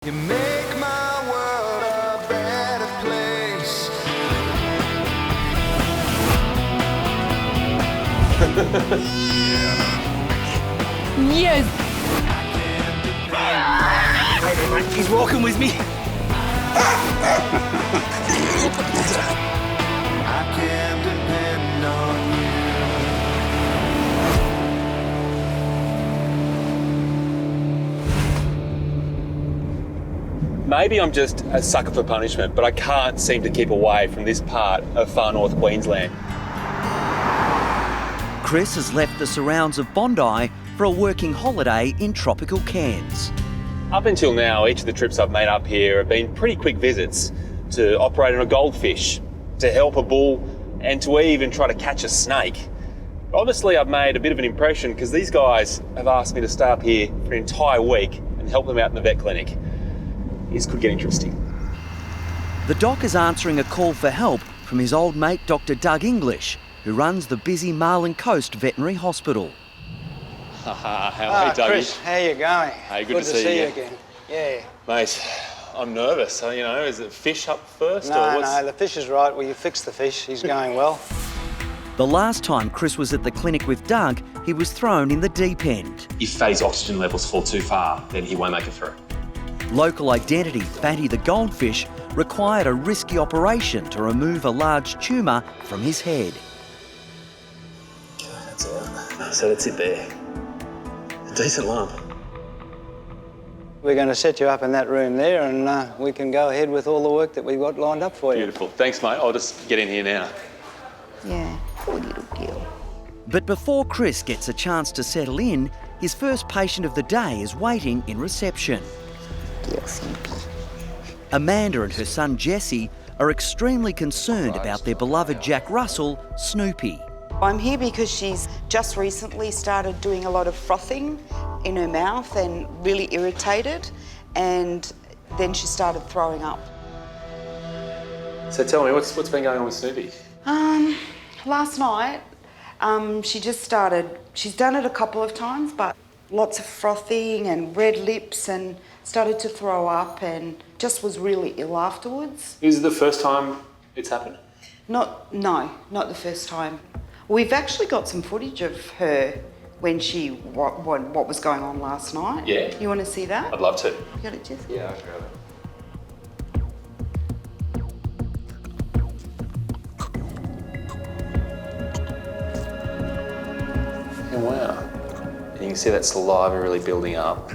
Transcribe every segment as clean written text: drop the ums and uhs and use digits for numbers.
You make my world a better place. Yes! He's walking with me. I can depend on you. Maybe I'm just a sucker for punishment, but I can't seem to keep away from this part of far north Queensland. Chris has left the surrounds of Bondi for a working holiday in tropical Cairns. Up until now, each of the trips I've made up here have been pretty quick visits to operate on a goldfish, to help a bull, and to even try to catch a snake. Obviously, I've made a bit of an impression because these guys have asked me to stay up here for an entire week and help them out in the vet clinic. This could get interesting. The doc is answering a call for help from his old mate Dr. Doug English, who runs the busy Marlin Coast Veterinary Hospital. How are you, Dougie? Chris, how you going? Hey, good to see you again. Yeah. Mate, I'm nervous. You know, is it fish up first? No, the fish is right. Well, you fixed the fish. He's going well. The last time Chris was at the clinic with Doug, he was thrown in the deep end. If Faye's oxygen levels fall too far, then he won't make it through. Local identity Fatty the goldfish required a risky operation to remove a large tumour from his head. That's all right. So that's it there. A decent lump. We're going to set you up in that room there and we can go ahead with all the work that we've got lined up for you. Beautiful. Thanks, mate. I'll just get in here now. Yeah, poor little girl. But before Chris gets a chance to settle in, his first patient of the day is waiting in reception. Dear Snoopy. Amanda and her son Jesse are extremely concerned about their beloved Jack Russell, Snoopy. I'm here because she's just recently started doing a lot of frothing in her mouth and really irritated, and then she started throwing up. So tell me, what's been going on with Snoopy? Last night, she just started, she's done it a couple of times, but lots of frothing and red lips and started to throw up and just was really ill afterwards. Is it the first time it's happened? No, not the first time. We've actually got some footage of her when what was going on last night. Yeah. You want to see that? I'd love to. You got it, Jess? Yeah, I'll grab it. Yeah, wow. And you can see that saliva really building up.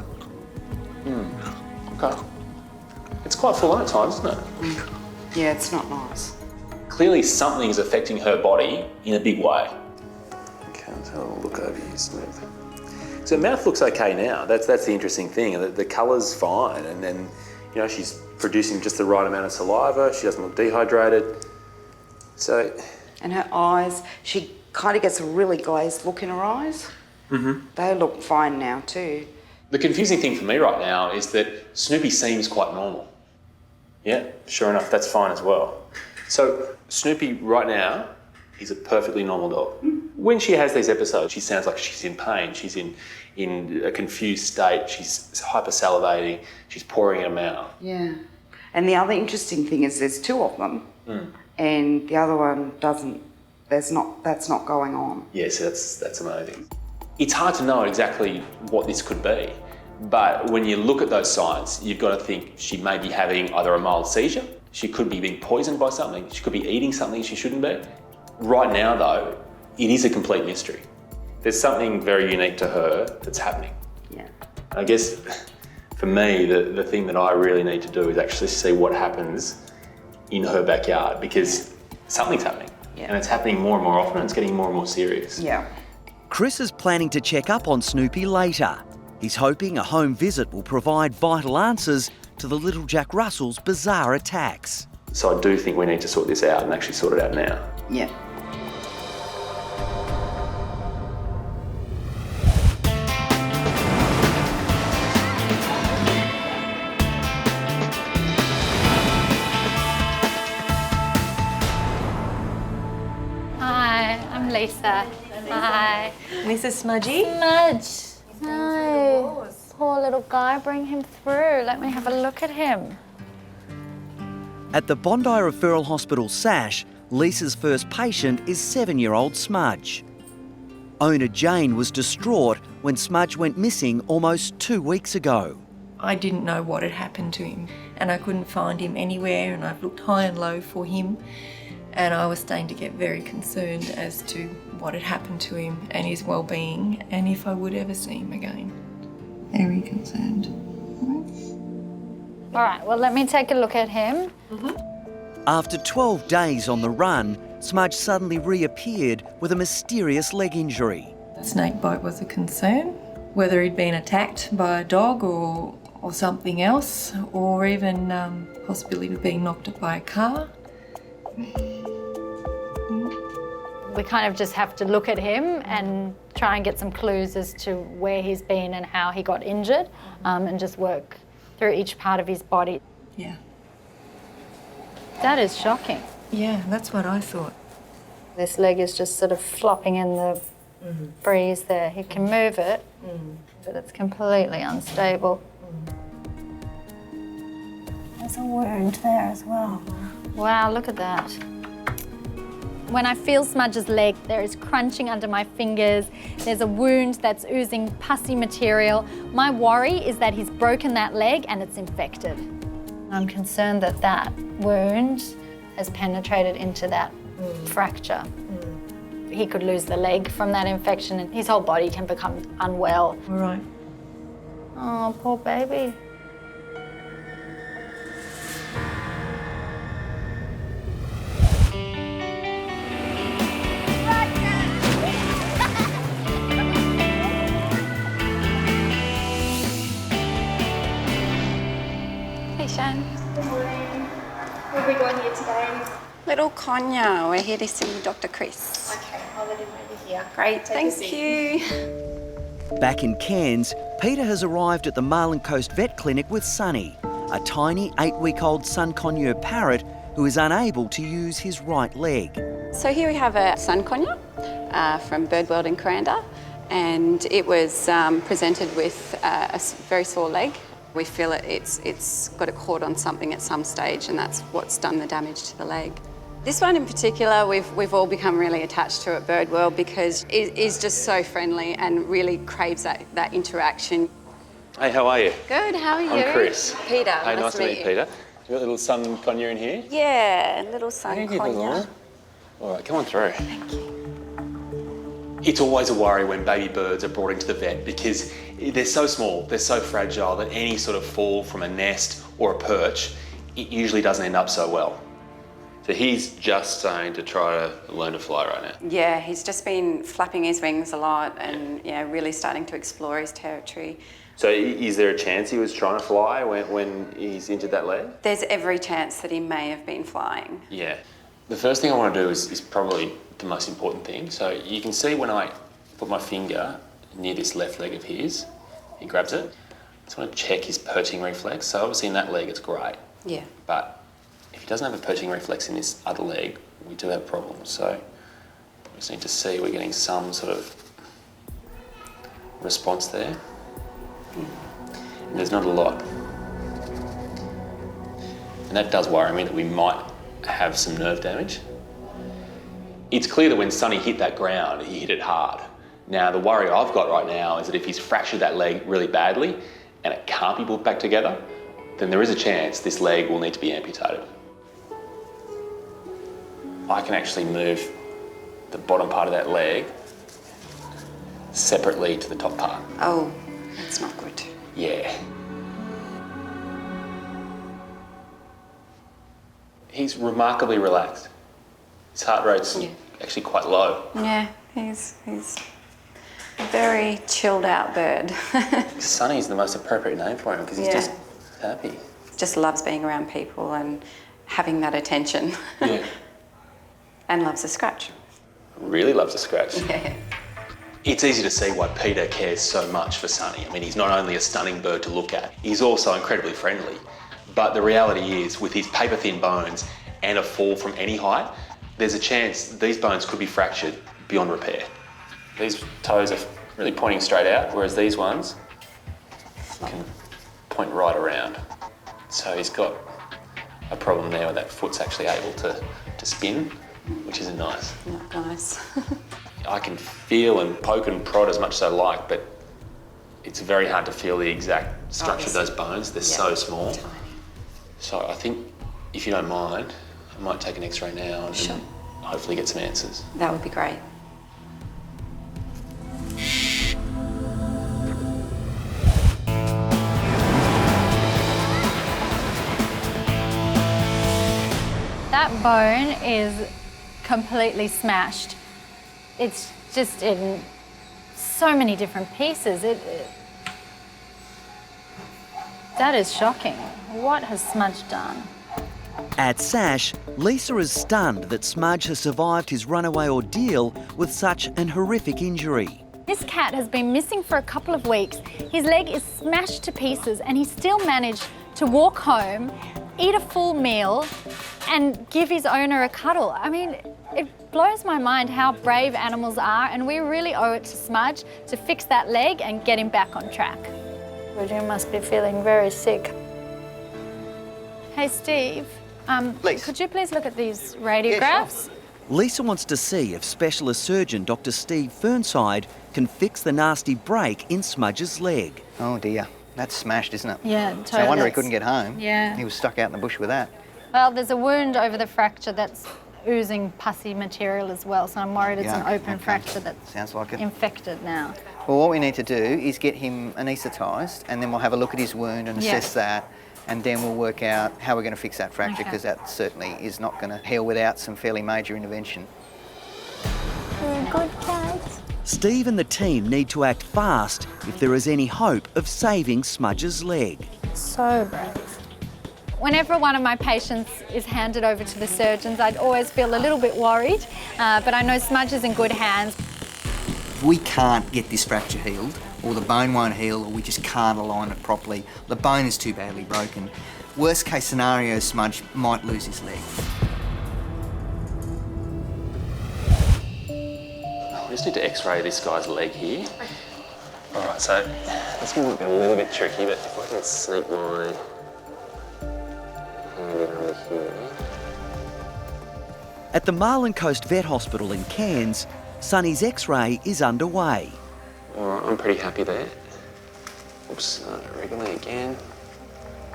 Okay. It's quite full on at times, isn't it? Yeah, it's not nice. Clearly something is affecting her body in a big way. Okay, let's have a look over here, Smooth. So mouth looks okay now. That's the interesting thing. The colour's fine, and then you know she's producing just the right amount of saliva. She doesn't look dehydrated. So. And her eyes, she kind of gets a really glazed look in her eyes. Mm-hmm. They look fine now too. The confusing thing for me right now is that Snoopy seems quite normal. Yeah, sure enough, that's fine as well. So Snoopy right now is a perfectly normal dog. When she has these episodes, she sounds like she's in pain. She's in a confused state. She's hypersalivating. She's pouring in her mouth. Yeah. And the other interesting thing is there's two of them, and the other one doesn't. That's not going on. Yes, that's amazing. It's hard to know exactly what this could be, but when you look at those signs, you've got to think she may be having either a mild seizure, she could be being poisoned by something, she could be eating something she shouldn't be. Right now, though, it is a complete mystery. There's something very unique to her that's happening. Yeah. I guess for me, the thing that I really need to do is actually see what happens in her backyard, because something's happening. Yeah. And it's happening more and more often, and it's getting more and more serious. Yeah. Chris is planning to check up on Snoopy later. He's hoping a home visit will provide vital answers to the little Jack Russell's bizarre attacks. So I do think we need to sort this out and actually sort it out now. Yeah. Hi, I'm Lisa. Hi. This is Smudgy. Smudge. Hi. Poor little guy, bring him through. Let me have a look at him. At the Bondi Referral Hospital SASH, Lisa's first patient is 7-year-old Smudge. Owner Jane was distraught when Smudge went missing almost 2 weeks ago. I didn't know what had happened to him and I couldn't find him anywhere, and I've looked high and low for him, and I was starting to get very concerned as to what had happened to him and his well-being and if I would ever see him again. Very concerned. All right, well, let me take a look at him. After 12 days on the run, Smudge suddenly reappeared with a mysterious leg injury. Snake bite was a concern, whether he'd been attacked by a dog or something else, or even possibility of being knocked up by a car. We kind of just have to look at him and try and get some clues as to where he's been and how he got injured, and just work through each part of his body. Yeah. That is shocking. Yeah, that's what I thought. This leg is just sort of flopping in the breeze there. He can move it, but it's completely unstable. There's a wound there as well. Wow, look at that. When I feel Smudge's leg, there is crunching under my fingers. There's a wound that's oozing pussy material. My worry is that he's broken that leg and it's infected. I'm concerned that that wound has penetrated into that fracture. He could lose the leg from that infection and his whole body can become unwell. All right. Oh, poor baby. Hey, Shan. Good morning. Where are we going here today? Little Konya. We're here to see Dr. Chris. Okay, I'll let him over here. Great, Take a thank seat. you. Back in Cairns, PETA has arrived at the Marlin Coast Vet Clinic with Sunny, a tiny 8-week-old sun conure parrot who is unable to use his right leg. So here we have a sun conure from Bird World in Kuranda, and it was presented with a very sore leg. We feel it's got a cord on something at some stage, and that's what's done the damage to the leg. This one in particular, we've all become really attached to at Bird World because it is just so friendly and really craves that interaction. Hey, how are you? Good, how are you? I'm Chris. Peter, Hey, nice to meet you, you. Peter. You got a little sun conure in here? Yeah, little sun How do you get conure. along? All right, come on through. Thank you. It's always a worry when baby birds are brought into the vet because they're so small, they're so fragile that any sort of fall from a nest or a perch, it usually doesn't end up so well. So he's just starting to try to learn to fly right now. Yeah, he's just been flapping his wings a lot and really starting to explore his territory. So is there a chance he was trying to fly when he's injured that leg? There's every chance that he may have been flying. Yeah. The first thing I want to do is probably the most important thing. So you can see when I put my finger near this left leg of his, he grabs it. I just want to check his perching reflex. So obviously in that leg it's great. Yeah. But if he doesn't have a perching reflex in this other leg, we do have problems. So we just need to see we're getting some sort of response there. And there's not a lot. And that does worry me that we might have some nerve damage. It's clear that when Sunny hit that ground, he hit it hard. Now, the worry I've got right now is that if he's fractured that leg really badly and it can't be put back together, then there is a chance this leg will need to be amputated. I can actually move the bottom part of that leg separately to the top part. Oh, that's not good. Yeah. He's remarkably relaxed. His heart rate's actually quite low. Yeah, he's a very chilled out bird. Sunny's the most appropriate name for him because he's just happy. Just loves being around people and having that attention. Yeah. And loves a scratch. Really loves a scratch. Yeah. It's easy to see why PETA cares so much for Sunny. I mean, he's not only a stunning bird to look at, he's also incredibly friendly. But the reality is, with his paper-thin bones and a fall from any height, there's a chance these bones could be fractured beyond repair. These toes are really pointing straight out, whereas these ones You can point right around. So he's got a problem there where that foot's actually able to spin, which isn't nice. Not nice. I can feel and poke and prod as much as I like, but it's very hard to feel the exact structure of those bones. They're so small. Tiny. So I think, if you don't mind, I might take an X-ray now and hopefully get some answers. That would be great. That bone is completely smashed. It's just in so many different pieces. That is shocking. What has Smudge done? At SASH, Lisa is stunned that Smudge has survived his runaway ordeal with such an horrific injury. This cat has been missing for a couple of weeks. His leg is smashed to pieces and he still managed to walk home, eat a full meal and give his owner a cuddle. I mean, it blows my mind how brave animals are, and we really owe it to Smudge to fix that leg and get him back on track. You must be feeling very sick. Hey, Steve, could you please look at these radiographs? Yeah, sure. Lisa wants to see if specialist surgeon Dr. Steve Fernside can fix the nasty break in Smudge's leg. Oh dear, that's smashed, isn't it? Yeah, totally. No wonder he couldn't get home. Yeah. He was stuck out in the bush with that. Well, there's a wound over the fracture that's oozing pussy material as well, so I'm worried it's an open fracture that's Sounds like it. infected now. Well, what we need to do is get him anaesthetised, and then we'll have a look at his wound and assess that, and then we'll work out how we're going to fix that fracture, because that certainly is not going to heal without some fairly major intervention. You're a good cat. Steve and the team need to act fast if there is any hope of saving Smudge's leg. So brave. Whenever one of my patients is handed over to the surgeons, I'd always feel a little bit worried, but I know Smudge is in good hands. If we can't get this fracture healed, or the bone won't heal, or we just can't align it properly, the bone is too badly broken. Worst case scenario, Smudge might lose his leg. We just need to X-ray this guy's leg here. All right, so this might be a little bit tricky, but if I can sneak my hand in over here. At the Marlin Coast Vet Hospital in Cairns, Sunny's X-ray is underway. All right, I'm pretty happy there. Oops, regularly again.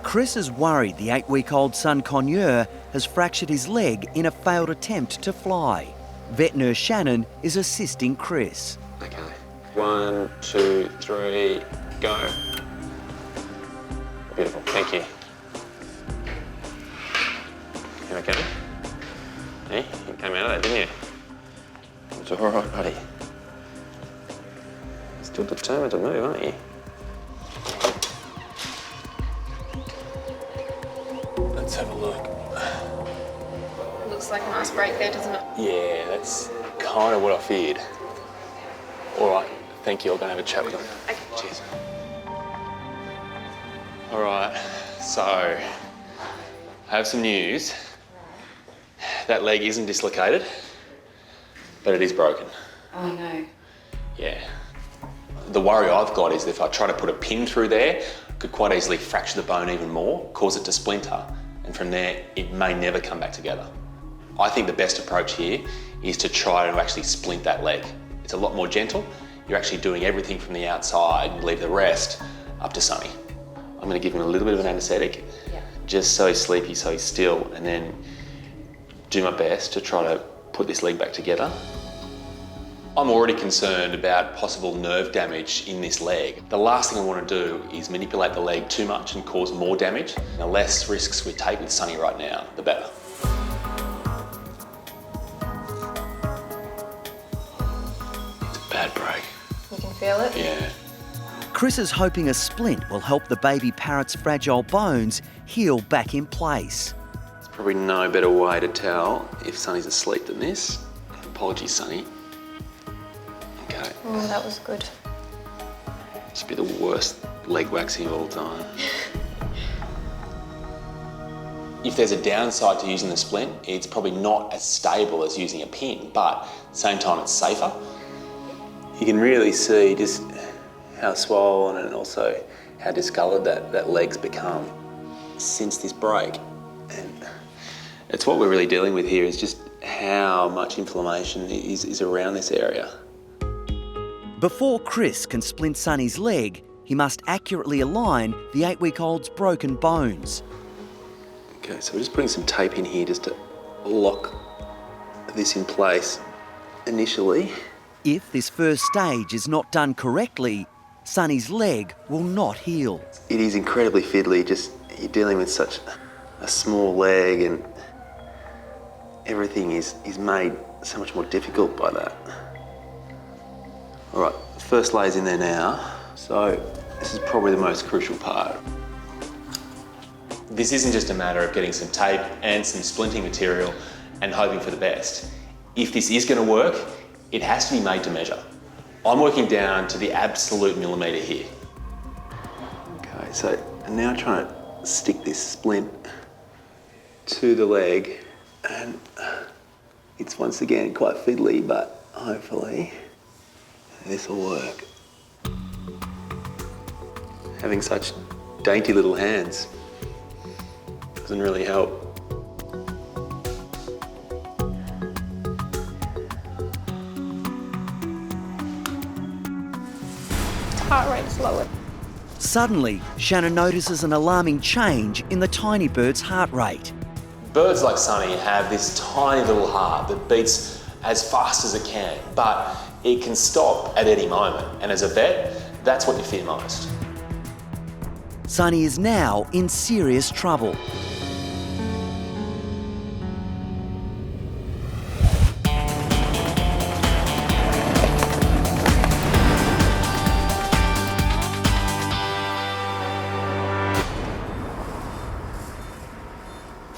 Chris is worried the 8-week-old son Conure has fractured his leg in a failed attempt to fly. Vet nurse Shannon is assisting Chris. Okay, 1, 2, 3, go. Beautiful, thank you. You okay? Hey, you came out of that, didn't you? It's all right, buddy. Still determined to move, aren't you? Let's have a look. Looks like a nice break there, doesn't it? Yeah, that's kind of what I feared. All right, thank you. I'll go and have a chat with them. Okay. Cheers. All right, so I have some news. That leg isn't dislocated, but it is broken. Oh no. Yeah. The worry I've got is that if I try to put a pin through there, I could quite easily fracture the bone even more, cause it to splinter, and from there, it may never come back together. I think the best approach here is to try to actually splint that leg. It's a lot more gentle. You're actually doing everything from the outside and leave the rest up to Sunny. I'm going to give him a little bit of an anaesthetic, just so he's sleepy, so he's still, and then do my best to try to put this leg back together. I'm already concerned about possible nerve damage in this leg. The last thing I want to do is manipulate the leg too much and cause more damage. The less risks we take with Sunny right now, the better. It's a bad break. You can feel it? Yeah. Chris is hoping a splint will help the baby parrot's fragile bones heal back in place. There's probably no better way to tell if Sunny's asleep than this. Apologies, Sunny. Okay. Oh, that was good. Must be the worst leg waxing of all time. If there's a downside to using the splint, it's probably not as stable as using a pin, but at the same time it's safer. You can really see just how swollen and also how discoloured that leg's become since this break. And it's what we're really dealing with here, is just how much inflammation is around this area. Before Chris can splint Sunny's leg, he must accurately align the 8-week-old's broken bones. Okay, so we're just putting some tape in here just to lock this in place initially. If this first stage is not done correctly, Sunny's leg will not heal. It is incredibly fiddly, just you're dealing with such a small leg, and everything is made so much more difficult by that. All right, the first layer's in there now. So this is probably the most crucial part. This isn't just a matter of getting some tape and some splinting material and hoping for the best. If this is going to work, it has to be made to measure. I'm working down to the absolute millimetre here. Okay, so I'm now trying to stick this splint to the leg, and it's once again quite fiddly, but hopefully this will work. Having such dainty little hands doesn't really help. Heart rate's lowered. Suddenly, Shannon notices an alarming change in the tiny bird's heart rate. Birds like Sunny have this tiny little heart that beats as fast as it can, but it can stop at any moment. And as a vet, that's what you fear most. Sunny is now in serious trouble.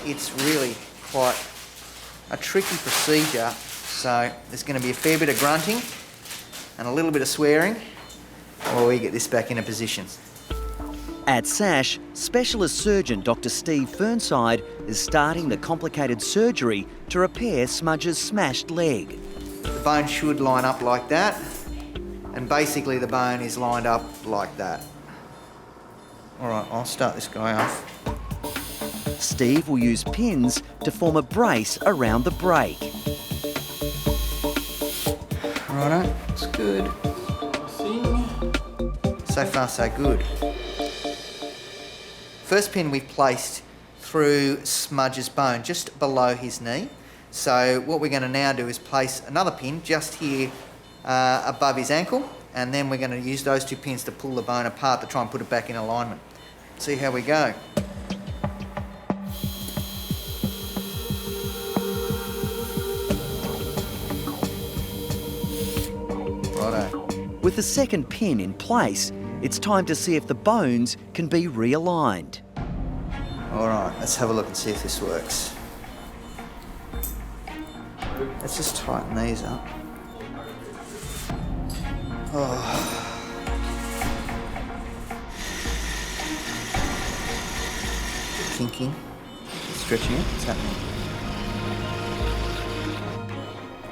It's really quite a tricky procedure, so there's going to be a fair bit of grunting and a little bit of swearing while we get this back into position. At SASH, Specialist Surgeon Dr. Steve Fernside is starting the complicated surgery to repair Smudge's smashed leg. The bone should line up like that, and basically the bone is lined up like that. All right, I'll start this guy off. Steve will use pins to form a brace around the break. Righto, it's good. So far, so good. First pin we've placed through Smudge's bone, just below his knee. So what we're going to now do is place another pin just here above his ankle, and then we're going to use those two pins to pull the bone apart to try and put it back in alignment. See how we go. With the second pin in place, it's time to see if the bones can be realigned. All right, let's have a look and see if this works. Let's just tighten these up. Oh. Kinking, stretching it, what's happening?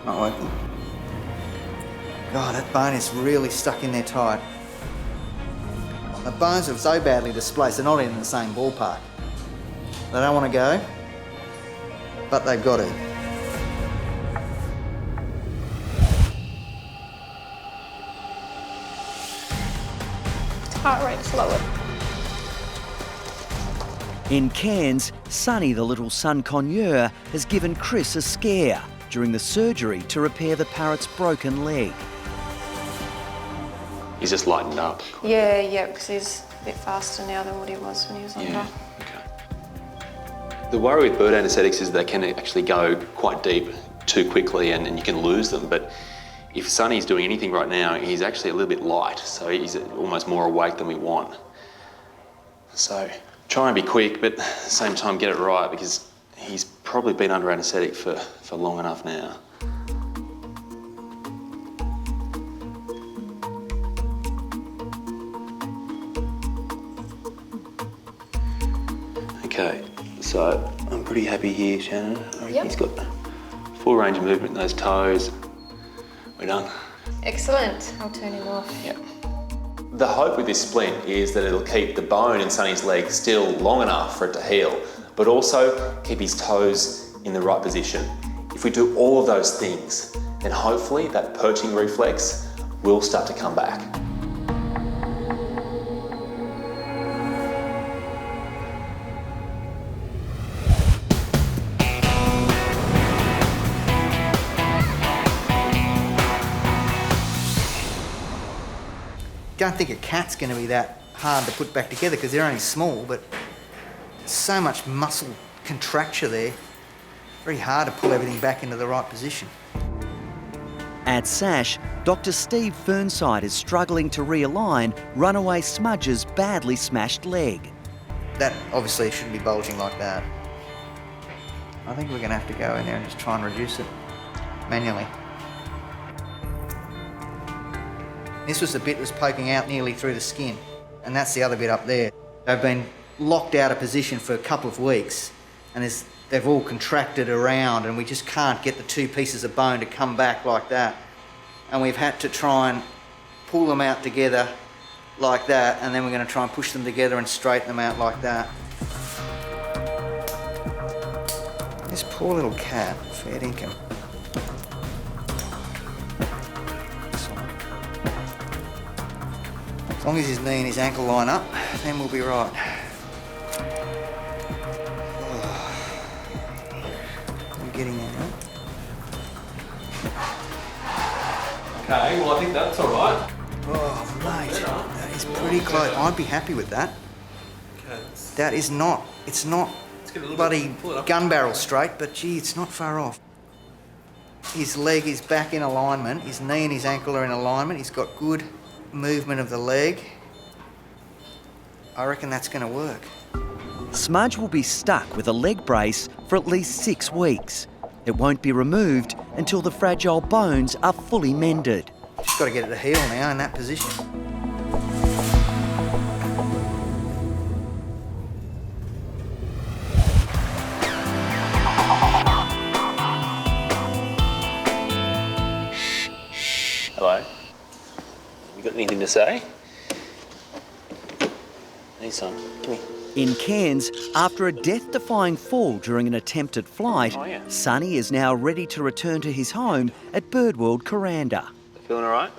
Not working. God, that bone is really stuck in there tight. The bones are so badly displaced, they're not in the same ballpark. They don't want to go, but they've got to. Heart rate's lowered. In Cairns, Sunny, the little sun conure, has given Chris a scare during the surgery to repair the parrot's broken leg. He's just lightened up. Yeah, because he's a bit faster now than what he was when he was under. Okay. The worry with bird anaesthetics is they can actually go quite deep too quickly and you can lose them. But if Sunny's doing anything right now, he's actually a little bit light, so he's almost more awake than we want. So try and be quick, but at the same time get it right, because he's probably been under anaesthetic for long enough now. Okay, so I'm pretty happy here, Shannon. Yep. He's got full range of movement in those toes. We're done. Excellent. I'll turn him off. Yep. The hope with this splint is that it'll keep the bone in Sunny's leg still long enough for it to heal, but also keep his toes in the right position. If we do all of those things, then hopefully that perching reflex will start to come back. Don't think a cat's going to be that hard to put back together because they're only small, but so much muscle contracture there. Very hard to pull everything back into the right position. At SASH, Dr. Steve Fernside is struggling to realign runaway Smudge's badly smashed leg. That obviously shouldn't be bulging like that. I think we're going to have to go in there and just try and reduce it manually. This was the bit that was poking out nearly through the skin, and that's the other bit up there. They've been locked out of position for a couple of weeks, and they've all contracted around, and we just can't get the two pieces of bone to come back like that. And we've had to try and pull them out together like that, and then we're going to try and push them together and straighten them out like that. This poor little cat, fair dinkum. As long as his knee and his ankle line up, then we'll be right. I'm getting there now. Okay, well I think that's all right. Oh, mate, that is pretty close. I'd be happy with that. Okay. That is not, it's not bloody gun barrel straight, but gee, it's not far off. His leg is back in alignment, his knee and his ankle are in alignment, he's got good movement of the leg. I reckon that's going to work. Smudge will be stuck with a leg brace for at least 6 weeks. It won't be removed until the fragile bones are fully mended. Just got to get it to heal now in that position. Hello? You got anything to say? Hey son, come here. In Cairns, after a death-defying fall during an attempted flight, Sunny is now ready to return to his home at Birdworld Kuranda. Feeling all right?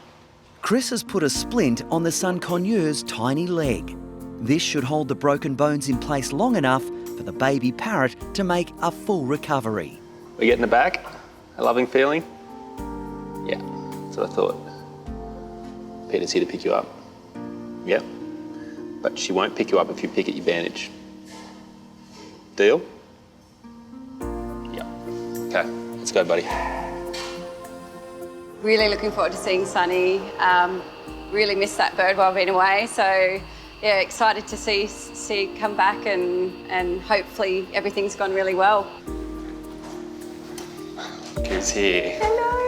Chris has put a splint on the Sun Conur's tiny leg. This should hold the broken bones in place long enough for the baby parrot to make a full recovery. We getting the back? A loving feeling? Yeah, that's what I thought. PETA's here to pick you up. Yep. But she won't pick you up if you pick at your bandage. Deal? Yeah. Okay, let's go, buddy. Really looking forward to seeing Sunny. Really missed that bird while being away, so yeah, excited to see come back and hopefully everything's gone really well. Who's here? Hello.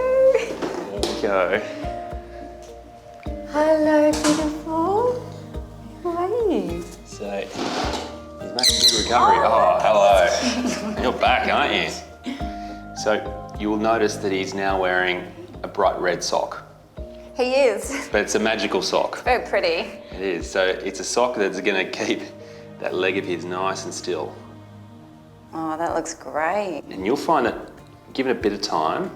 There we go. Hello, beautiful. How are you? So, he's making a good recovery. Oh, hello. You're back, aren't you? So, you will notice that he's now wearing a bright red sock. He is. But it's a magical sock. Very pretty. It is. So, it's a sock that's going to keep that leg of his nice and still. Oh, that looks great. And you'll find that, given a bit of time,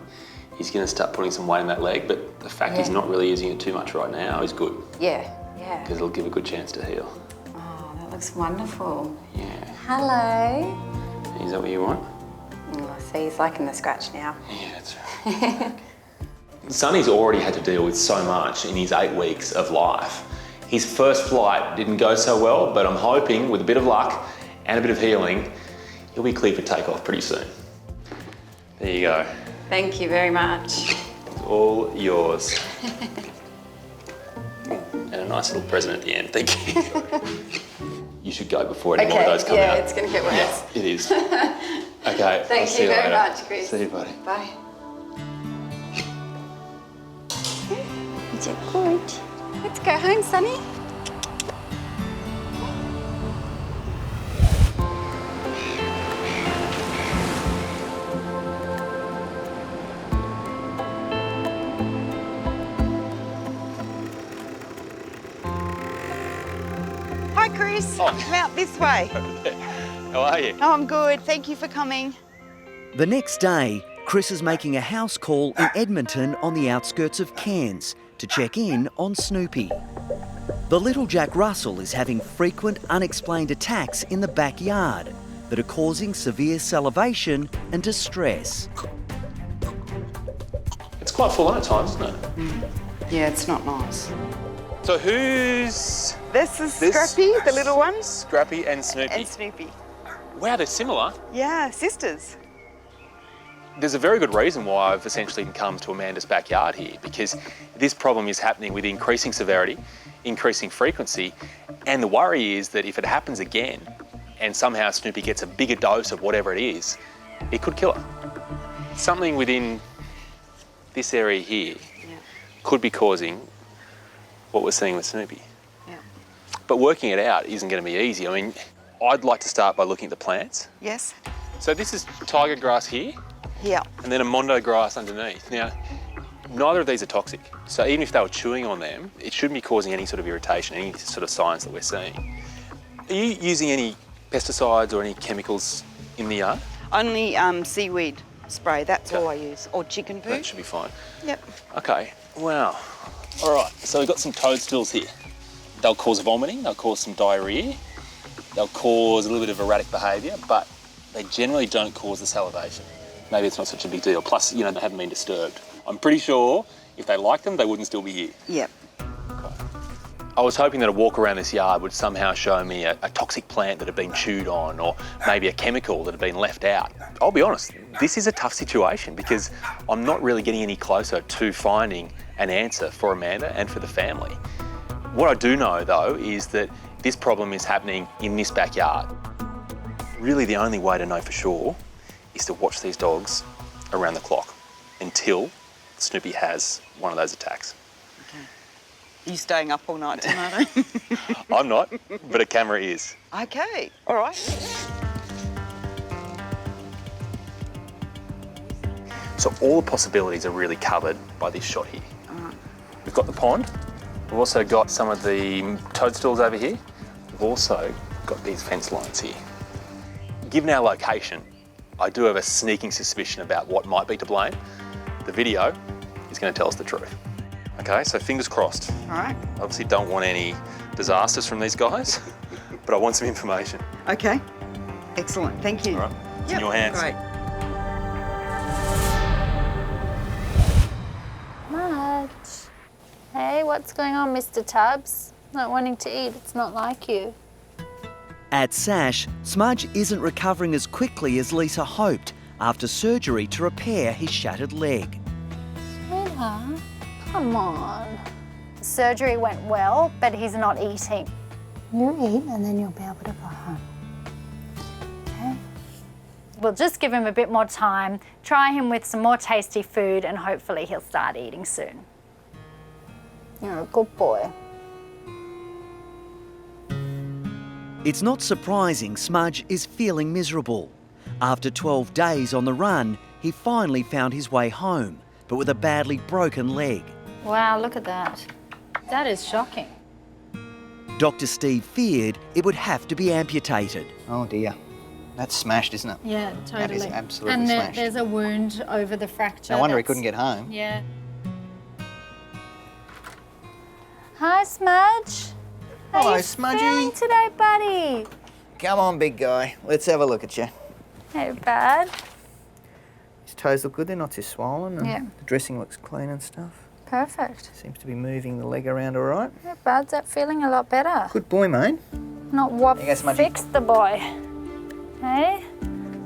he's going to start putting some weight on that leg, but the fact he's not really using it too much right now is good. Yeah, yeah. Because it'll give a good chance to heal. Oh, that looks wonderful. Yeah. Hello. Is that what you want? Oh, see, he's liking the scratch now. Yeah, that's right. Sunny's already had to deal with so much in his 8 weeks of life. His first flight didn't go so well, but I'm hoping with a bit of luck and a bit of healing, he'll be clear for takeoff pretty soon. There you go. Thank you very much. It's all yours. And a nice little present at the end, thank you. You should go before any more of those come out. Yeah, it's going to get worse. Yeah, it is. Okay, Thank you very much, Chris. See you, buddy. Bye. You're good. Let's go home, Sunny. Chris. Come out this way. How are you? Oh, I'm good. Thank you for coming. The next day, Chris is making a house call in Edmonton on the outskirts of Cairns to check in on Snoopy. The little Jack Russell is having frequent unexplained attacks in the backyard that are causing severe salivation and distress. It's quite full on at times, isn't it? Yeah, it's not nice. So who's... This is Scrappy, the little one. Scrappy and Snoopy. And Snoopy. Wow, they're similar. Yeah, sisters. There's a very good reason why I've essentially come to Amanda's backyard here, because this problem is happening with increasing severity, increasing frequency, and the worry is that if it happens again and somehow Snoopy gets a bigger dose of whatever it is, it could kill her. Something within this area here could be causing what we're seeing with Snoopy. Yeah. But working it out isn't going to be easy. I mean, I'd like to start by looking at the plants. Yes. So this is tiger grass here. Yeah. And then a mondo grass underneath. Now, neither of these are toxic. So even if they were chewing on them, it shouldn't be causing any sort of irritation, any sort of signs that we're seeing. Are you using any pesticides or any chemicals in the yard? Only seaweed spray, that's all I use. Or chicken poo. That should be fine. Yep. Okay, wow. All right, so we've got some toadstools here. They'll cause vomiting, they'll cause some diarrhoea, they'll cause a little bit of erratic behaviour, but they generally don't cause the salivation. Maybe it's not such a big deal. Plus, you know, they haven't been disturbed. I'm pretty sure if they liked them, they wouldn't still be here. Yep. Okay. I was hoping that a walk around this yard would somehow show me a toxic plant that had been chewed on, or maybe a chemical that had been left out. I'll be honest, this is a tough situation because I'm not really getting any closer to finding an answer for Amanda and for the family. What I do know, though, is that this problem is happening in this backyard. Really, the only way to know for sure is to watch these dogs around the clock until Snoopy has one of those attacks. Okay. Are you staying up all night tonight? I'm not, but a camera is. Okay, all right. So all the possibilities are really covered by this shot here. We've got the pond. We've also got some of the toadstools over here. We've also got these fence lines here. Given our location, I do have a sneaking suspicion about what might be to blame. The video is going to tell us the truth. Okay, so fingers crossed. All right. Obviously don't want any disasters from these guys, but I want some information. Okay. Excellent. Thank you. All right, it's in your hands. Great. Smudge. Hey, what's going on, Mr. Tubbs? Not wanting to eat, it's not like you. At SASH, Smudge isn't recovering as quickly as Lisa hoped after surgery to repair his shattered leg. Sweetheart, come on. The surgery went well, but he's not eating. You eat and then you'll be able to go home. Okay? We'll just give him a bit more time, try him with some more tasty food, and hopefully he'll start eating soon. You're a good boy. It's not surprising Smudge is feeling miserable. After 12 days on the run, he finally found his way home, but with a badly broken leg. Wow, look at that. That is shocking. Dr. Steve feared it would have to be amputated. Oh dear. That's smashed, isn't it? Yeah, totally. That is absolutely and smashed. there's a wound over the fracture. No wonder he couldn't get home. Yeah. Hi, Smudge. How Hello, you Smudgy. feeling today, buddy? Come on, big guy. Let's have a look at you. Hey, bud. His toes look good. They're not too swollen. And Yeah. the dressing looks clean and stuff. Perfect. Seems to be moving the leg around all right. Yeah, bud's that feeling a lot better. Good boy, mate. Not what There you go, Smudgy. fixed the boy. Hey?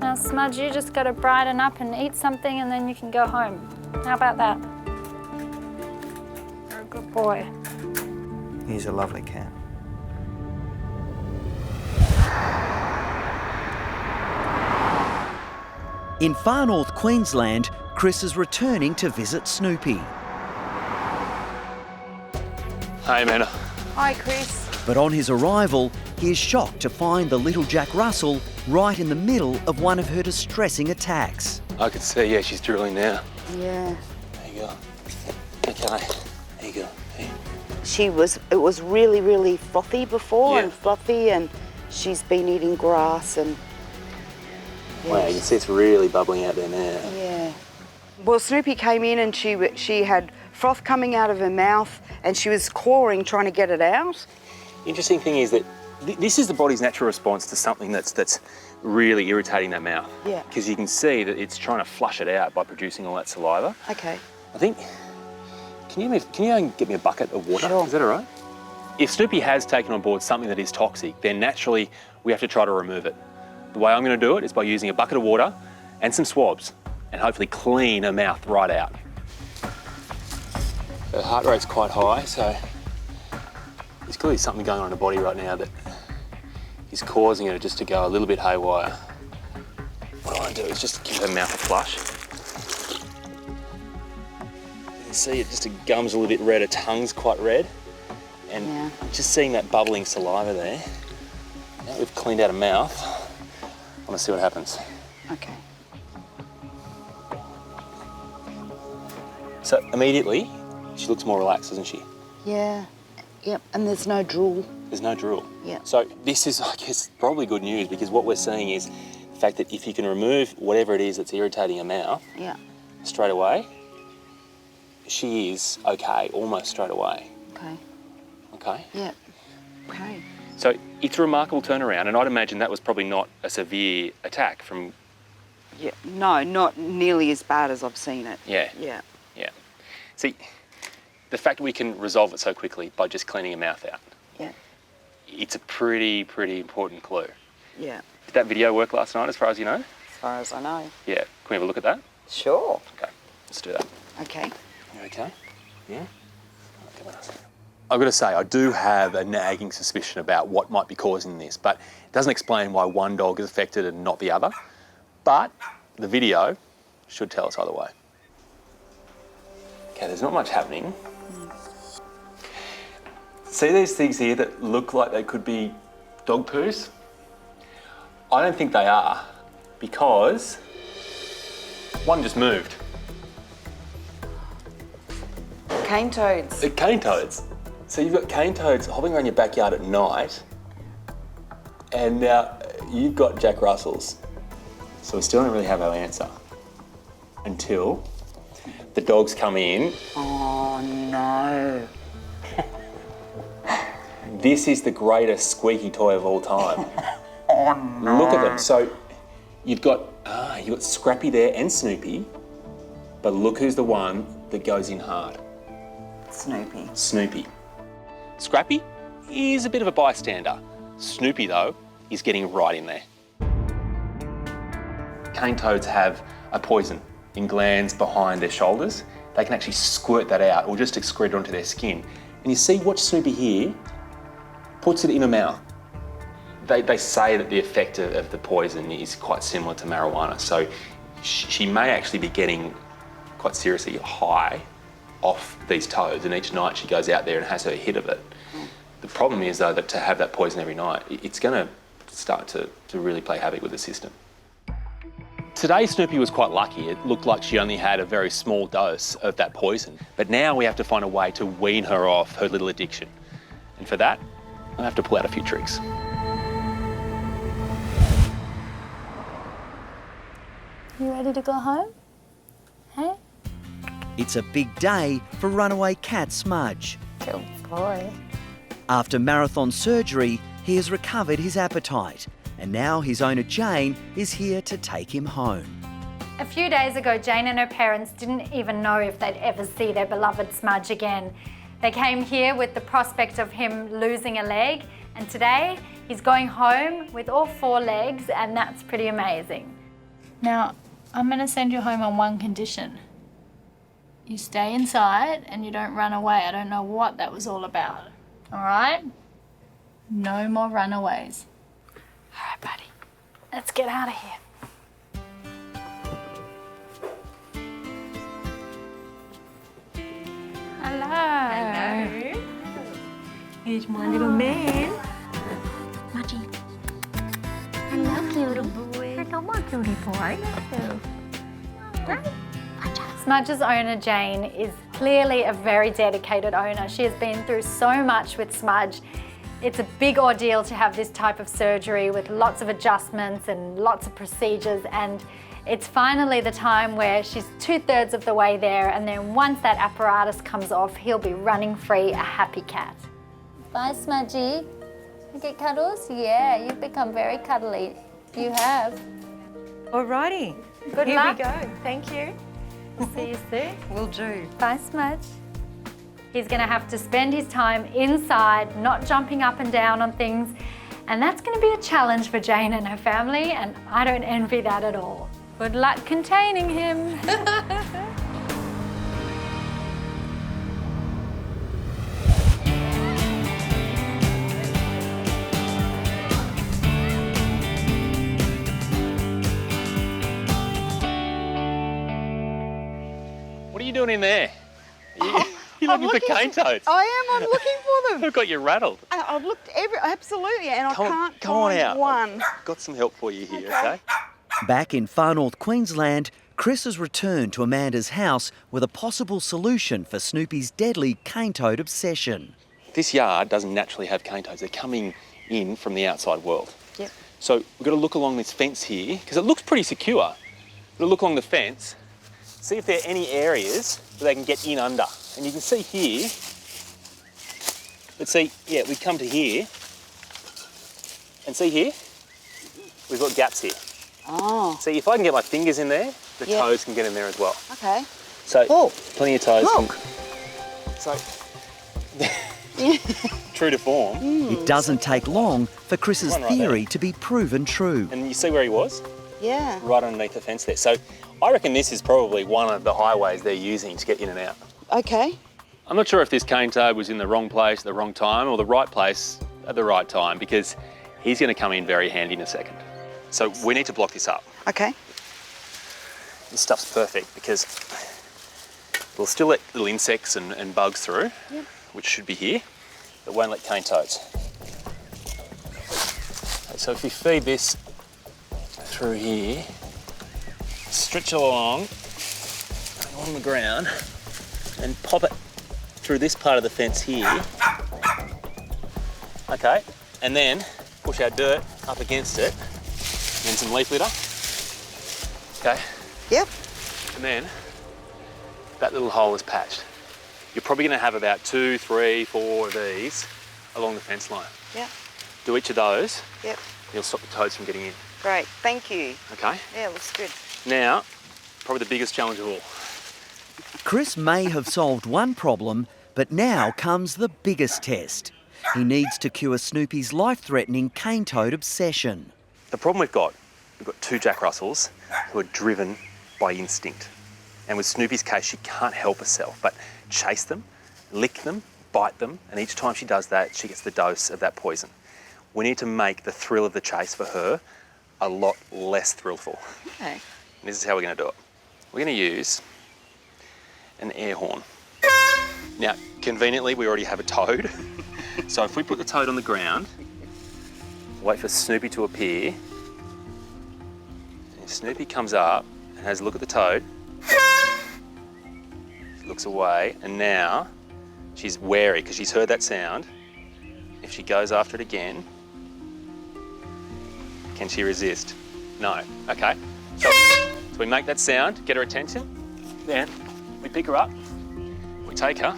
Now, Smudge, you just got to brighten up and eat something and then you can go home. How about that? You're a good boy. He's a lovely cat. In far north Queensland, Chris is returning to visit Snoopy. Hey, Amanda. Hi, Chris. But on his arrival, he is shocked to find the little Jack Russell right in the middle of one of her distressing attacks. I can see, yeah, she's drooling now. Yeah. There you go. Okay, there you go. Hey. it was really, really frothy before Yeah. and fluffy, and she's been eating grass and. Wow, you can see it's really bubbling out there now. Yeah. Well, Snoopy came in and she had froth coming out of her mouth and she was clawing, trying to get it out. Interesting thing is that this is the body's natural response to something that's really irritating that mouth. Yeah. Because you can see that it's trying to flush it out by producing all that saliva. Okay. I think, can you get me a bucket of water? Sure. Is that all right? If Snoopy has taken on board something that is toxic, then naturally we have to try to remove it. The way I'm going to do it is by using a bucket of water and some swabs and hopefully clean her mouth right out. Her heart rate's quite high, so there's clearly something going on in her body right now that is causing her just to go a little bit haywire. What I want to do is just give her mouth a flush. You can see it just, her gum's a little bit red, her tongue's quite red. And just seeing that bubbling saliva there, now we've cleaned out her mouth, I'm gonna see what happens. Okay. So immediately, she looks more relaxed, doesn't she? Yeah. Yep. And there's no drool. There's no drool. Yeah. So this is, I guess, probably good news because what we're seeing is the fact that if you can remove whatever it is that's irritating her mouth Yeah. straight away, she is okay almost straight away. Okay. Okay? Yeah. Okay. So it's a remarkable turnaround, and I'd imagine that was probably not a severe attack from... Yeah. No, not nearly as bad as I've seen it. Yeah. Yeah. Yeah. See, the fact we can resolve it so quickly by just cleaning her mouth out, Yeah. it's a pretty important clue. Yeah. Did that video work last night as far as you know? As far as I know. Yeah. Can we have a look at that? Sure. Okay, let's do that. Okay. You okay? Yeah? I've got to say, I do have a nagging suspicion about what might be causing this, but it doesn't explain why one dog is affected and not the other. But the video should tell us either way. Okay, there's not much happening. See these things here that look like they could be dog poos? I don't think they are, because one just moved. Cane toads. Cane toads. So you've got cane toads hopping around your backyard at night, and now you've got Jack Russells. So we still don't really have our answer until the dogs come in. Oh no. This is the greatest squeaky toy of all time. Oh no. Look at them. So you've got Scrappy there and Snoopy, but look who's the one that goes in hard. Snoopy. Snoopy. Scrappy is a bit of a bystander. Snoopy, though, is getting right in there. Cane toads have a poison in glands behind their shoulders. They can actually squirt that out or just excrete it onto their skin. And you see, watch Snoopy here, puts it in her mouth. They say that the effect of the poison is quite similar to marijuana, so she may actually be getting quite seriously high off these toads, and each night she goes out there and has her hit of it. The problem is, though, that to have that poison every night, it's going to start to really play havoc with the system. Today, Snoopy was quite lucky. It looked like she only had a very small dose of that poison. But now we have to find a way to wean her off her little addiction. And for that, I have to pull out a few tricks. You ready to go home? Hey? It's a big day for runaway cat Smudge. Good boy. After marathon surgery, he has recovered his appetite, and now his owner Jane is here to take him home. A few days ago, Jane and her parents didn't even know if they'd ever see their beloved Smudge again. They came here with the prospect of him losing a leg, and today he's going home with all 4 legs, and that's pretty amazing. Now, I'm going to send you home on one condition. You stay inside and you don't run away. I don't know what that was all about. All right? No more runaways. All right, buddy. Let's get out of here. Hello. Hello. Here's my little man. Smudgy. Hello, cutie boy. Hello, my cutie boy. Smudge's owner, Jane, is clearly a very dedicated owner. She has been through so much with Smudge. It's a big ordeal to have this type of surgery with lots of adjustments and lots of procedures, and it's finally the time where she's 2/3 of the way there, and then once that apparatus comes off, he'll be running free, a happy cat. Bye, Smudgy. You get cuddles? Yeah, you've become very cuddly. You have. Alrighty. Good Here luck. we go. Thank you. See you soon. Will do. Bye, Smudge. He's going to have to spend his time inside, not jumping up and down on things, and that's going to be a challenge for Jane and her family, and I don't envy that at all. Good luck containing him. What are you doing in there? You're looking for cane toads. I am. I'm looking for them. Who got you rattled? I've looked absolutely, and I can't Come on find out. one. I've got some help for you here, okay? Back in far north Queensland, Chris has returned to Amanda's house with a possible solution for Snoopy's deadly cane toad obsession. This yard doesn't naturally have cane toads. They're coming in from the outside world. Yep. So we've got to look along this fence here, because it looks pretty secure. We've got to look along the fence, see if there are any areas where they can get in under. And you can see here, let's see, yeah, we come to here, and see here, we've got gaps here. Oh. See, if I can get my fingers in there, the Yep. toes can get in there as well. Okay. So, Oh. plenty of toes. Look. So, true to form. It doesn't take long for Chris's One right theory to be proven true. And you see where he was? Yeah. Right underneath the fence there. So, I reckon this is probably one of the highways they're using to get in and out. Okay. I'm not sure if this cane toad was in the wrong place at the wrong time or the right place at the right time, because he's going to come in very handy in a second. So we need to block this up. Okay. This stuff's perfect because we'll still let little insects and bugs through, Yep. which should be here, but won't let cane toads. So if we feed this through here, stretch it along on the ground, and pop it through this part of the fence here. Okay, and then push our dirt up against it, and then some leaf litter. Okay. Yep. And then that little hole is patched. You're probably going to have about 2, 3, 4 of these along the fence line. Yep. Do each of those. Yep. You'll stop the toads from getting in. Great. Thank you. Okay. Yeah, looks good. Now, probably the biggest challenge of all. Chris may have solved one problem, but now comes the biggest test. He needs to cure Snoopy's life-threatening cane toad obsession. The problem we've got 2 Jack Russells who are driven by instinct. And with Snoopy's case, she can't help herself but chase them, lick them, bite them, and each time she does that, she gets the dose of that poison. We need to make the thrill of the chase for her a lot less thrillful. Okay. And this is how we're going to do it. We're going to use an air horn. Now, conveniently, we already have a toad. So if we put the toad on the ground, wait for Snoopy to appear, and Snoopy comes up and has a look at the toad, she looks away, and now she's wary because she's heard that sound. If she goes after it again, can she resist? No. Okay. So we make that sound, get her attention, then we pick her up, we take her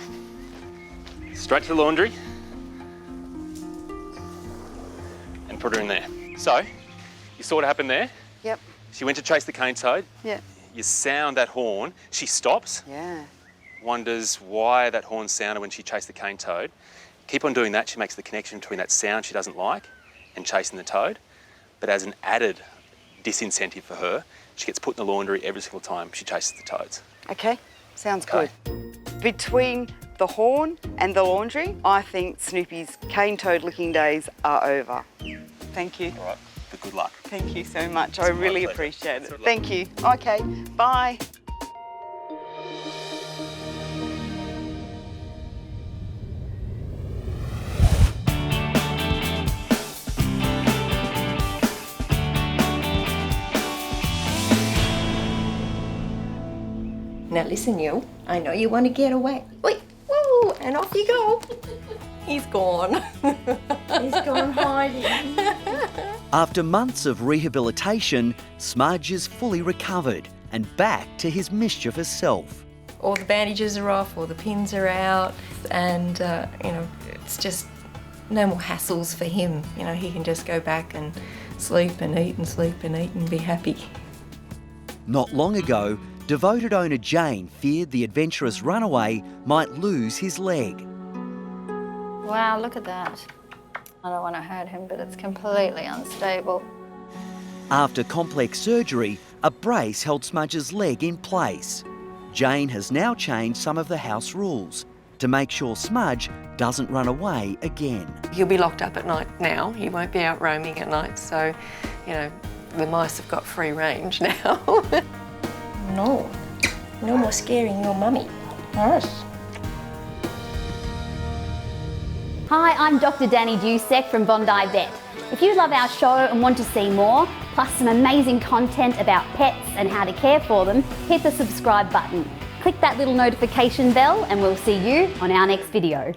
straight to the laundry and put her in there. So, you saw what happened there? Yep. She went to chase the cane toad. Yeah. You sound that horn, she stops, Yeah. wonders why that horn sounded when she chased the cane toad. Keep on doing that, she makes the connection between that sound she doesn't like and chasing the toad. But as an added disincentive for her, she gets put in the laundry every single time she chases the toads. Okay. Sounds Okay. good. Between the horn and the laundry, I think Snoopy's cane toad licking days are over. Thank you. All right, but good luck. Thank you so much. I really pleasure. appreciate it. Good luck. Thank you. Okay. Bye. Now Now listen, you. I know you want to get away. Wait, woo, and off you go. He's gone. He's gone hiding. After months of rehabilitation, Smudge is fully recovered and back to his mischievous self. All the bandages are off, all the pins are out, and it's just no more hassles for him. He can just go back and sleep and eat and sleep and eat and be happy. Not long ago, devoted owner Jane feared the adventurous runaway might lose his leg. Wow, look at that. I don't want to hurt him, but it's completely unstable. After complex surgery, a brace held Smudge's leg in place. Jane has now changed some of the house rules to make sure Smudge doesn't run away again. He'll be locked up at night now. He won't be out roaming at night, so, the mice have got free range now. No more scaring your mummy. Yes. Hi, I'm Dr. Danny Dusek from Bondi Vet. If you love our show and want to see more, plus some amazing content about pets and how to care for them, hit the subscribe button. Click that little notification bell and we'll see you on our next video.